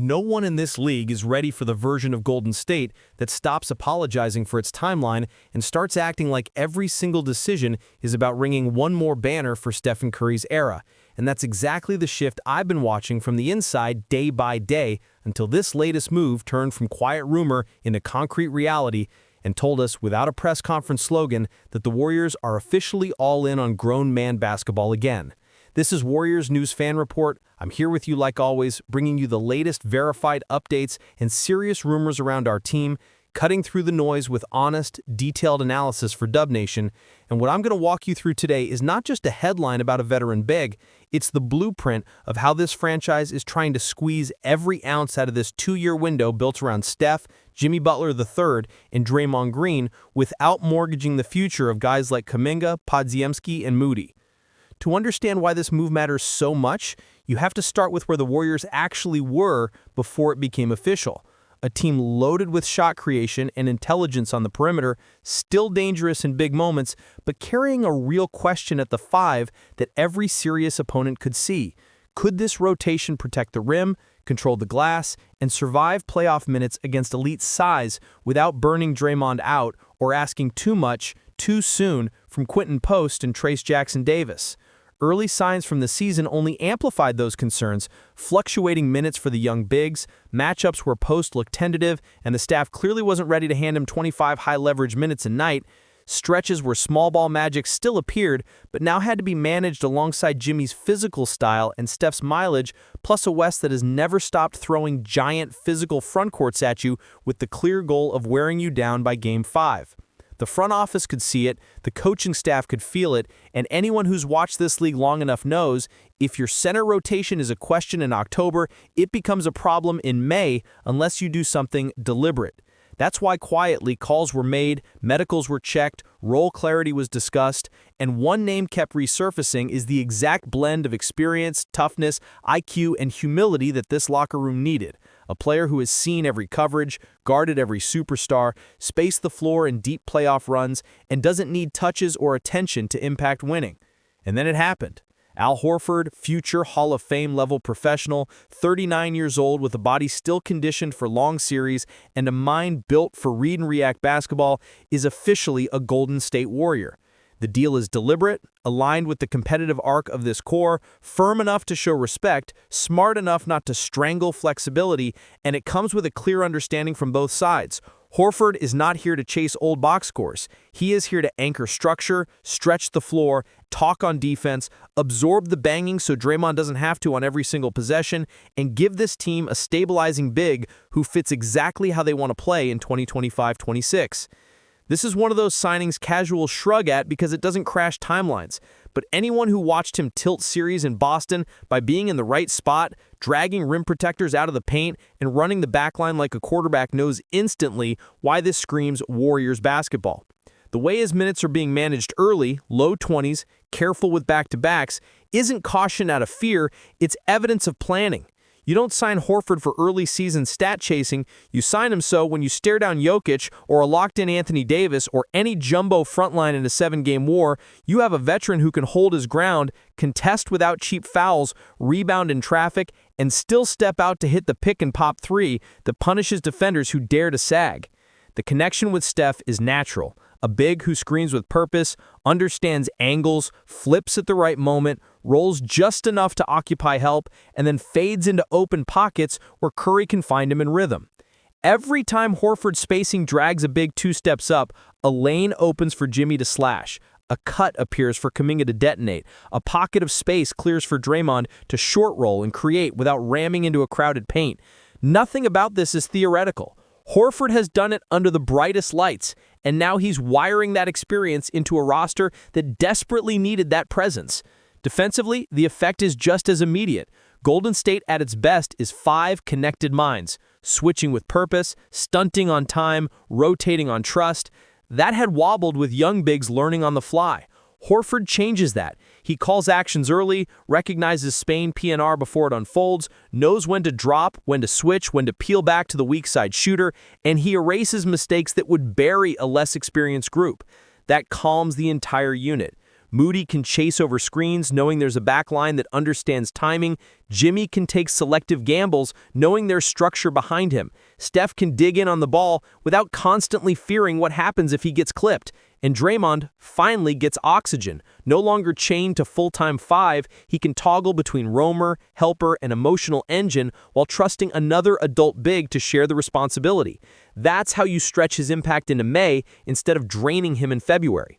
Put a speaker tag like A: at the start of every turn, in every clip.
A: No one in this league is ready for the version of Golden State that stops apologizing for its timeline and starts acting like every single decision is about ringing one more banner for Stephen Curry's era. And that's exactly the shift I've been watching from the inside day by day until this latest move turned from quiet rumor into concrete reality and told us without a press conference slogan that the Warriors are officially all in on grown man basketball again. This is Warriors News Fan Report. I'm here with you like always, bringing you the latest verified updates and serious rumors around our team, cutting through the noise with honest, detailed analysis for Dub Nation. And what I'm going to walk you through today is not just a headline about a veteran big, it's the blueprint of how this franchise is trying to squeeze every ounce out of this 2-year window built around Steph, Jimmy Butler III, and Draymond Green without mortgaging the future of guys like Kuminga, Podziemski, and Moody. To understand why this move matters so much, you have to start with where the Warriors actually were before it became official. A team loaded with shot creation and intelligence on the perimeter, still dangerous in big moments, but carrying a real question at the 5 that every serious opponent could see. Could this rotation protect the rim, control the glass, and survive playoff minutes against elite size without burning Draymond out or asking too much, too soon from Quentin Post and Trace Jackson-Davis? Early signs from the season only amplified those concerns, fluctuating minutes for the young bigs, matchups where Post looked tentative and the staff clearly wasn't ready to hand him 25 high-leverage minutes a night, stretches where small ball magic still appeared but now had to be managed alongside Jimmy's physical style and Steph's mileage, plus a West that has never stopped throwing giant physical frontcourts at you with the clear goal of wearing you down by Game 5. The front office could see it, the coaching staff could feel it, and anyone who's watched this league long enough knows if your center rotation is a question in October, it becomes a problem in May unless you do something deliberate. That's why quietly calls were made, medicals were checked, role clarity was discussed, and one name kept resurfacing is the exact blend of experience, toughness, IQ, and humility that this locker room needed. A player who has seen every coverage, guarded every superstar, spaced the floor in deep playoff runs, and doesn't need touches or attention to impact winning. And then it happened. Al Horford, future Hall of Fame level professional, 39 years old with a body still conditioned for long series and a mind built for read and react basketball, is officially a Golden State Warrior. The deal is deliberate, aligned with the competitive arc of this core, firm enough to show respect, smart enough not to strangle flexibility, and it comes with a clear understanding from both sides. Horford is not here to chase old box scores. He is here to anchor structure, stretch the floor, talk on defense, absorb the banging so Draymond doesn't have to on every single possession, and give this team a stabilizing big who fits exactly how they want to play in 2025-26. This is one of those signings casuals shrug at because it doesn't crash timelines, but anyone who watched him tilt series in Boston by being in the right spot, dragging rim protectors out of the paint, and running the backline like a quarterback knows instantly why this screams Warriors basketball. The way his minutes are being managed early, low 20s, careful with back-to-backs, isn't caution out of fear, it's evidence of planning. You don't sign Horford for early season stat chasing, you sign him so when you stare down Jokic or a locked-in Anthony Davis or any jumbo frontline in a 7-game war, you have a veteran who can hold his ground, contest without cheap fouls, rebound in traffic, and still step out to hit the pick-and-pop 3 that punishes defenders who dare to sag. The connection with Steph is natural. A big who screens with purpose, understands angles, flips at the right moment, rolls just enough to occupy help, and then fades into open pockets where Curry can find him in rhythm. Every time Horford's spacing drags a big 2 steps up, a lane opens for Jimmy to slash. A cut appears for Kuminga to detonate. A pocket of space clears for Draymond to short roll and create without ramming into a crowded paint. Nothing about this is theoretical. Horford has done it under the brightest lights, and now he's wiring that experience into a roster that desperately needed that presence. Defensively, the effect is just as immediate. Golden State at its best is 5 connected minds, switching with purpose, stunting on time, rotating on trust. That had wobbled with young bigs learning on the fly. Horford changes that. He calls actions early, recognizes Spain PNR before it unfolds, knows when to drop, when to switch, when to peel back to the weak side shooter, and he erases mistakes that would bury a less experienced group. That calms the entire unit. Moody can chase over screens, knowing there's a backline that understands timing. Jimmy can take selective gambles, knowing there's structure behind him. Steph can dig in on the ball without constantly fearing what happens if he gets clipped. And Draymond finally gets oxygen. No longer chained to full-time 5, he can toggle between roamer, helper, and emotional engine while trusting another adult big to share the responsibility. That's how you stretch his impact into May instead of draining him in February.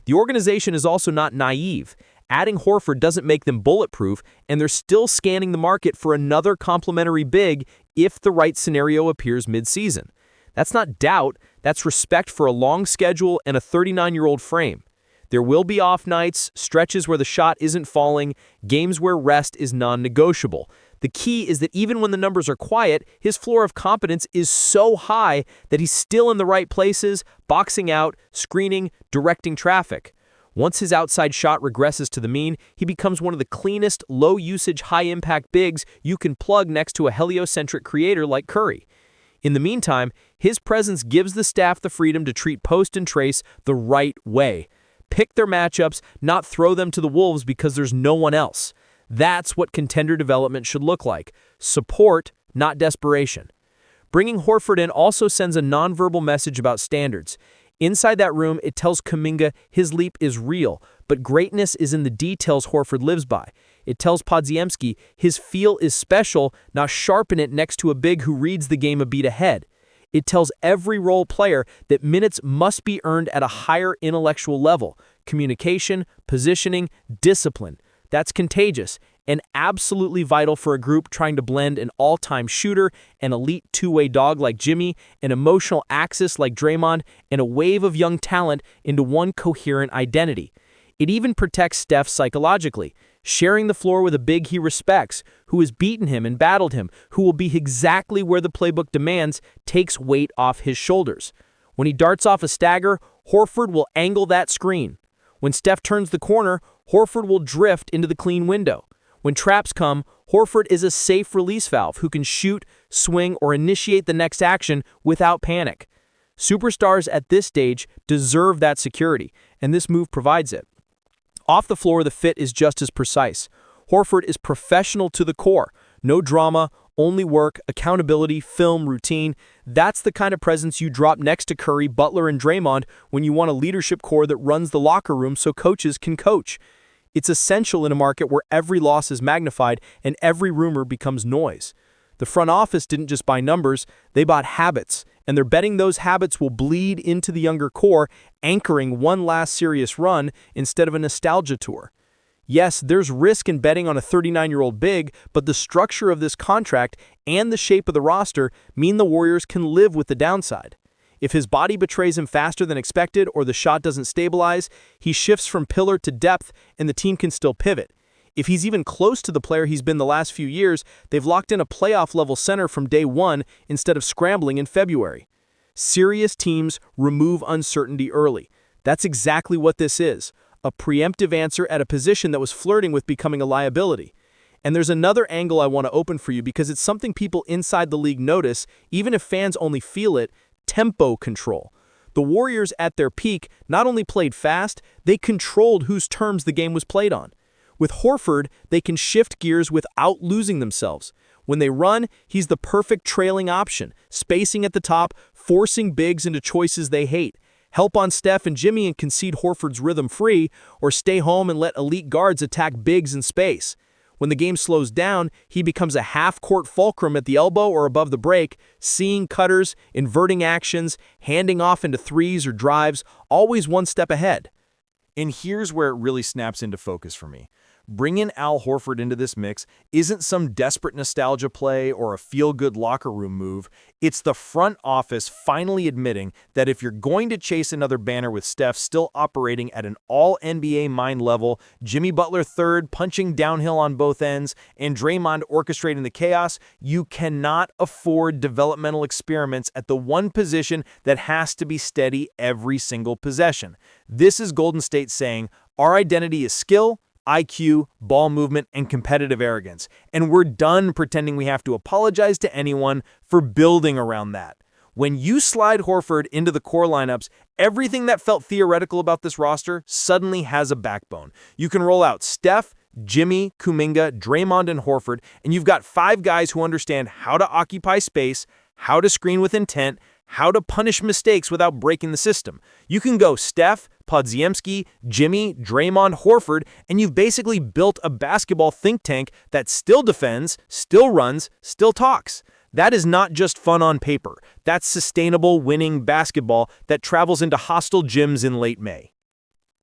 A: The organization is also not naive. Adding Horford doesn't make them bulletproof, and they're still scanning the market for another complementary big if the right scenario appears mid-season. That's not doubt, that's respect for a long schedule and a 39-year-old frame. There will be off nights, stretches where the shot isn't falling, games where rest is non-negotiable. The key is that even when the numbers are quiet, his floor of competence is so high that he's still in the right places, boxing out, screening, directing traffic. Once his outside shot regresses to the mean, he becomes one of the cleanest, low-usage, high-impact bigs you can plug next to a heliocentric creator like Curry. In the meantime, his presence gives the staff the freedom to treat post and trace the right way. Pick their matchups, not throw them to the wolves because there's no one else. That's what contender development should look like. Support, not desperation. Bringing Horford in also sends a nonverbal message about standards. Inside that room, it tells Kuminga his leap is real, but greatness is in the details Horford lives by. It tells Podziemski his feel is special, not sharpen it next to a big who reads the game a beat ahead. It tells every role player that minutes must be earned at a higher intellectual level. Communication, positioning, discipline. That's contagious and absolutely vital for a group trying to blend an all-time shooter, an elite two-way dog like Jimmy, an emotional axis like Draymond, and a wave of young talent into one coherent identity. It even protects Steph psychologically, sharing the floor with a big he respects, who has beaten him and battled him, who will be exactly where the playbook demands, takes weight off his shoulders. When he darts off a stagger, Horford will angle that screen. When Steph turns the corner, Horford will drift into the clean window. When traps come, Horford is a safe release valve who can shoot, swing, or initiate the next action without panic. Superstars at this stage deserve that security, and this move provides it. Off the floor, the fit is just as precise. Horford is professional to the core. No drama, only work, accountability, film, routine. That's the kind of presence you drop next to Curry, Butler, and Draymond when you want a leadership core that runs the locker room so coaches can coach. It's essential in a market where every loss is magnified and every rumor becomes noise. The front office didn't just buy numbers, they bought habits, and they're betting those habits will bleed into the younger core, anchoring one last serious run instead of a nostalgia tour. Yes, there's risk in betting on a 39-year-old big, but the structure of this contract and the shape of the roster mean the Warriors can live with the downside. If his body betrays him faster than expected or the shot doesn't stabilize, he shifts from pillar to depth and the team can still pivot. If he's even close to the player he's been the last few years, they've locked in a playoff-level center from day one instead of scrambling in February. Serious teams remove uncertainty early. That's exactly what this is, a preemptive answer at a position that was flirting with becoming a liability. And there's another angle I want to open for you because it's something people inside the league notice, even if fans only feel it: tempo control. The Warriors at their peak not only played fast, they controlled whose terms the game was played on. With Horford, they can shift gears without losing themselves. When they run, he's the perfect trailing option, spacing at the top, forcing bigs into choices they hate. Help on Steph and Jimmy and concede Horford's rhythm free, or stay home and let elite guards attack bigs in space. When the game slows down, he becomes a half-court fulcrum at the elbow or above the break, seeing cutters, inverting actions, handing off into threes or drives, always one step ahead.
B: And here's where it really snaps into focus for me. Bringing Al Horford into this mix isn't some desperate nostalgia play or a feel-good locker room move. It's the front office finally admitting that if you're going to chase another banner with Steph still operating at an all-NBA mind level, Jimmy Butler third, punching downhill on both ends, and Draymond orchestrating the chaos, you cannot afford developmental experiments at the one position that has to be steady every single possession. This is Golden State saying, our identity is skill, IQ, ball movement, and competitive arrogance. And we're done pretending we have to apologize to anyone for building around that. When you slide Horford into the core lineups, everything that felt theoretical about this roster suddenly has a backbone. You can roll out Steph, Jimmy, Kuminga, Draymond, and Horford, and you've got 5 guys who understand how to occupy space, how to screen with intent, how to punish mistakes without breaking the system. You can go Steph, Podziemski, Jimmy, Draymond, Horford, and you've basically built a basketball think tank that still defends, still runs, still talks. That is not just fun on paper. That's sustainable, winning basketball that travels into hostile gyms in late May.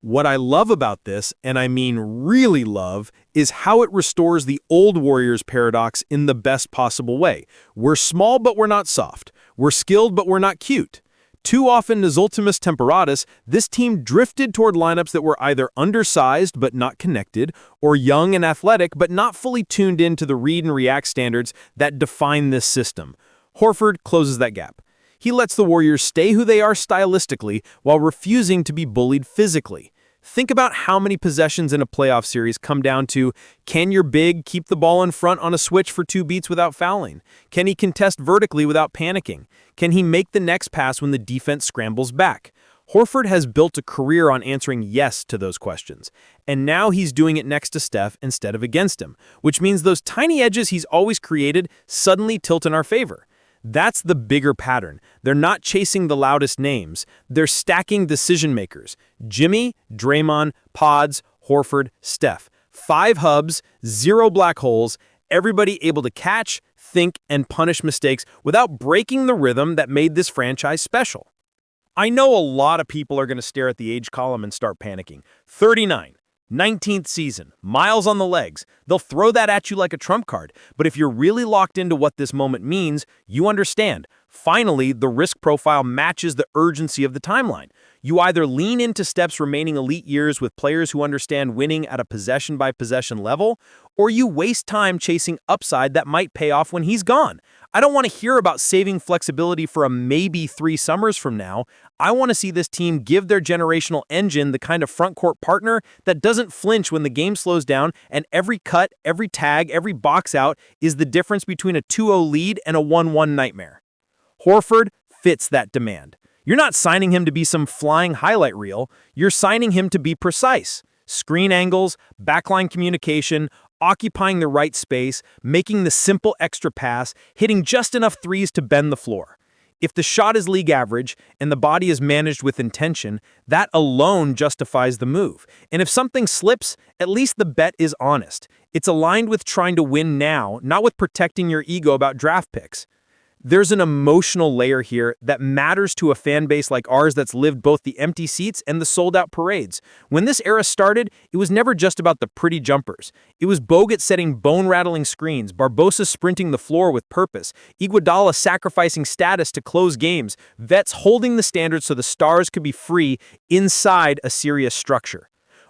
B: What I love about this, and I mean really love, is how it restores the old Warriors paradox in the best possible way. We're small, but we're not soft. We're skilled, but we're not cute. Too often, as ultimus temperatus, this team drifted toward lineups that were either undersized but not connected, or young and athletic but not fully tuned into the read and react standards that define this system. Horford closes that gap. He lets the Warriors stay who they are stylistically while refusing to be bullied physically. Think about how many possessions in a playoff series come down to, can your big keep the ball in front on a switch for 2 beats without fouling? Can he contest vertically without panicking? Can he make the next pass when the defense scrambles back? Horford has built a career on answering yes to those questions, and now he's doing it next to Steph instead of against him, which means those tiny edges he's always created suddenly tilt in our favor. That's the bigger pattern. They're not chasing the loudest names. They're stacking decision makers. Jimmy, Draymond, Pods, Horford, Steph. 5 hubs, 0 black holes, everybody able to catch, think, and punish mistakes without breaking the rhythm that made this franchise special. I know a lot of people are going to stare at the age column and start panicking. 39. 19th season, miles on the legs. They'll throw that at you like a trump card. But if you're really locked into what this moment means, you understand. Finally, the risk profile matches the urgency of the timeline. You either lean into Steph's remaining elite years with players who understand winning at a possession-by-possession level, or you waste time chasing upside that might pay off when he's gone. I don't want to hear about saving flexibility for a maybe 3 summers from now. I want to see this team give their generational engine the kind of front-court partner that doesn't flinch when the game slows down and every cut, every tag, every box out is the difference between a 2-0 lead and a 1-1 nightmare. Horford fits that demand. You're not signing him to be some flying highlight reel. You're signing him to be precise. Screen angles, backline communication, occupying the right space, making the simple extra pass, hitting just enough threes to bend the floor. If the shot is league average and the body is managed with intention, that alone justifies the move. And if something slips, at least the bet is honest. It's aligned with trying to win now, not with protecting your ego about draft picks. There's an emotional layer here that matters to a fan base like ours that's lived both the empty seats and the sold-out parades. When this era started, it was never just about the pretty jumpers. It was Bogut setting bone-rattling screens, Barbosa sprinting the floor with purpose, Iguodala sacrificing status to close games, vets holding the standard so the stars could be free inside a serious structure.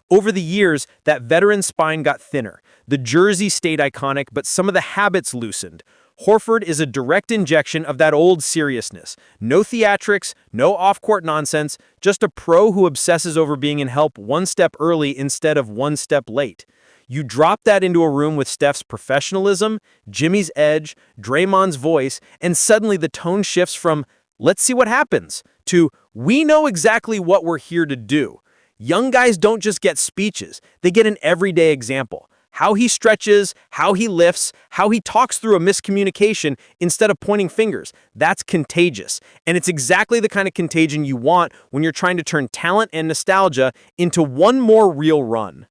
B: Over the years, that veteran spine got thinner. The jersey stayed iconic, but some of the habits loosened. Horford is a direct injection of that old seriousness. No theatrics, no off-court nonsense, just a pro who obsesses over being in help 1 step early instead of 1 step late. You drop that into a room with Steph's professionalism, Jimmy's edge, Draymond's voice, and suddenly the tone shifts from, let's see what happens, to, we know exactly what we're here to do. Young guys don't just get speeches, they get an everyday example. How he stretches, how he lifts, how he talks through a miscommunication instead of pointing fingers. That's contagious. And it's exactly the kind of contagion you want when you're trying to turn talent and nostalgia into one more real run.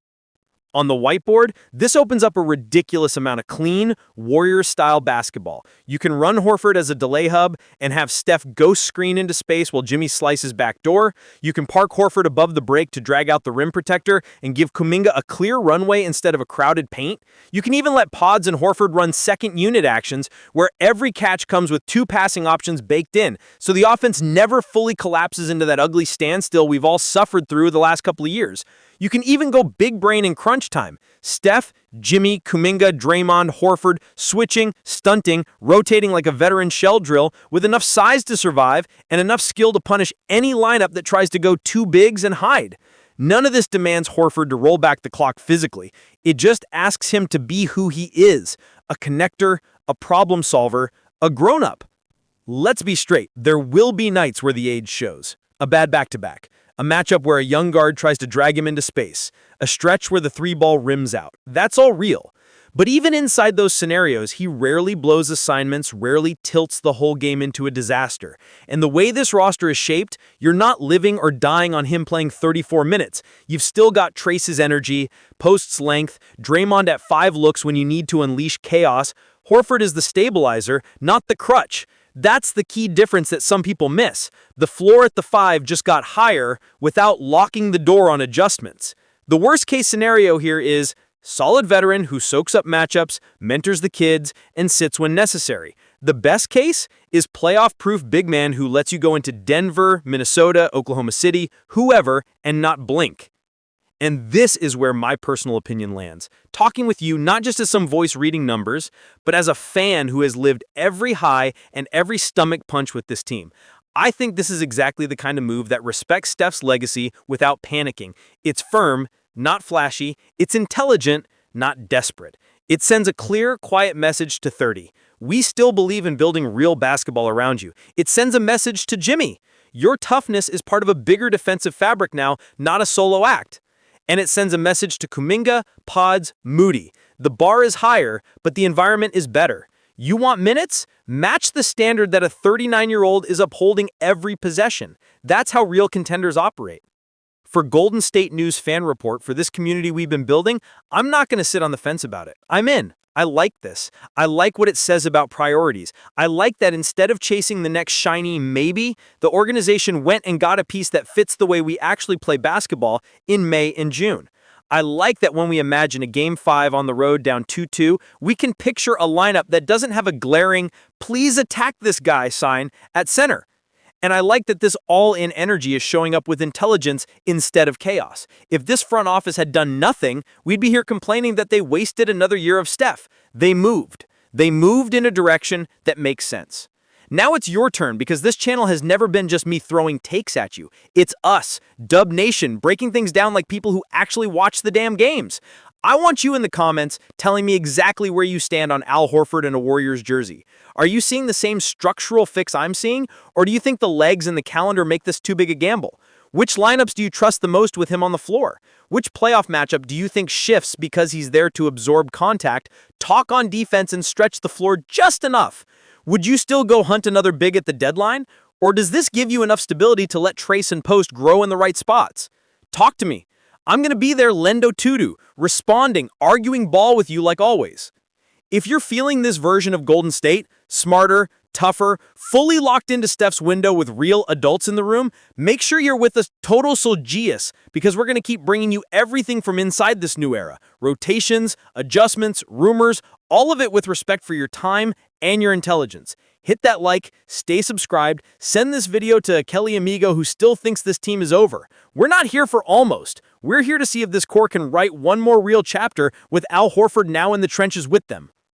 B: On the whiteboard, this opens up a ridiculous amount of clean, Warriors-style basketball. You can run Horford as a delay hub and have Steph ghost screen into space while Jimmy slices back door. You can park Horford above the break to drag out the rim protector and give Kuminga a clear runway instead of a crowded paint. You can even let Pods and Horford run second unit actions where every catch comes with 2 passing options baked in, so the offense never fully collapses into that ugly standstill we've all suffered through the last couple of years. You can even go big brain in crunch time. Steph, Jimmy, Kuminga, Draymond, Horford, switching, stunting, rotating like a veteran shell drill with enough size to survive and enough skill to punish any lineup that tries to go 2 bigs and hide. None of this demands Horford to roll back the clock physically. It just asks him to be who he is, a connector, a problem solver, a grown-up.
A: Let's be straight, there will be nights where the age shows. A bad back-to-back. A matchup where a young guard tries to drag him into space. A stretch where the three-ball rims out. That's all real. But even inside those scenarios, he rarely blows assignments, rarely tilts the whole game into a disaster. And the way this roster is shaped, you're not living or dying on him playing 34 minutes. You've still got Trace's energy, Post's length, Draymond at 5 looks when you need to unleash chaos. Horford is the stabilizer, not the crutch. That's the key difference that some people miss. The floor at the 5 just got higher without locking the door on adjustments. The worst case scenario here is solid veteran who soaks up matchups, mentors the kids, and sits when necessary. The best case is playoff-proof big man who lets you go into Denver, Minnesota, Oklahoma City, whoever, and not blink. And this is where my personal opinion lands. Talking with you not just as some voice reading numbers, but as a fan who has lived every high and every stomach punch with this team. I think this is exactly the kind of move that respects Steph's legacy without panicking. It's firm, not flashy. It's intelligent, not desperate. It sends a clear, quiet message to 30. We still believe in building real basketball around you. It sends a message to Jimmy. Your toughness is part of a bigger defensive fabric now, not a solo act. And it sends a message to Kuminga, Pods, Moody. The bar is higher, but the environment is better. You want minutes? Match the standard that a 39-year-old is upholding every possession. That's how real contenders operate. For Golden State News Fan Report, for this community we've been building, I'm not going to sit on the fence about it. I'm in. I like this. I like what it says about priorities. I like that instead of chasing the next shiny maybe, the organization went and got a piece that fits the way we actually play basketball in May and June. I like that when we imagine a Game 5 on the road down 2-2, we can picture a lineup that doesn't have a glaring, please attack this guy sign at center. And I like that this all-in energy is showing up with intelligence instead of chaos. If this front office had done nothing, we'd be here complaining that they wasted another year of Steph. They moved. They moved in a direction that makes sense. Now it's your turn, because this channel has never been just me throwing takes at you. It's us, Dub Nation, breaking things down like people who actually watch the damn games. I want you in the comments telling me exactly where you stand on Al Horford in a Warriors jersey. Are you seeing the same structural fix I'm seeing, or do you think the legs and the calendar make this too big a gamble? Which lineups do you trust the most with him on the floor? Which playoff matchup do you think shifts because he's there to absorb contact, talk on defense, and stretch the floor just enough? Would you still go hunt another big at the deadline? Or does this give you enough stability to let Trace and Post grow in the right spots? Talk to me. I'm going to be there lendo tudu, responding, arguing ball with you like always. If you're feeling this version of Golden State, smarter, tougher, fully locked into Steph's window with real adults in the room, make sure you're with us total solgius, because we're going to keep bringing you everything from inside this new era. Rotations, adjustments, rumors, all of it with respect for your time and your intelligence. Hit that like, stay subscribed, send this video to a Kelly amigo who still thinks this team is over. We're not here for almost. We're here to see if this core can write one more real chapter with Al Horford now in the trenches with them.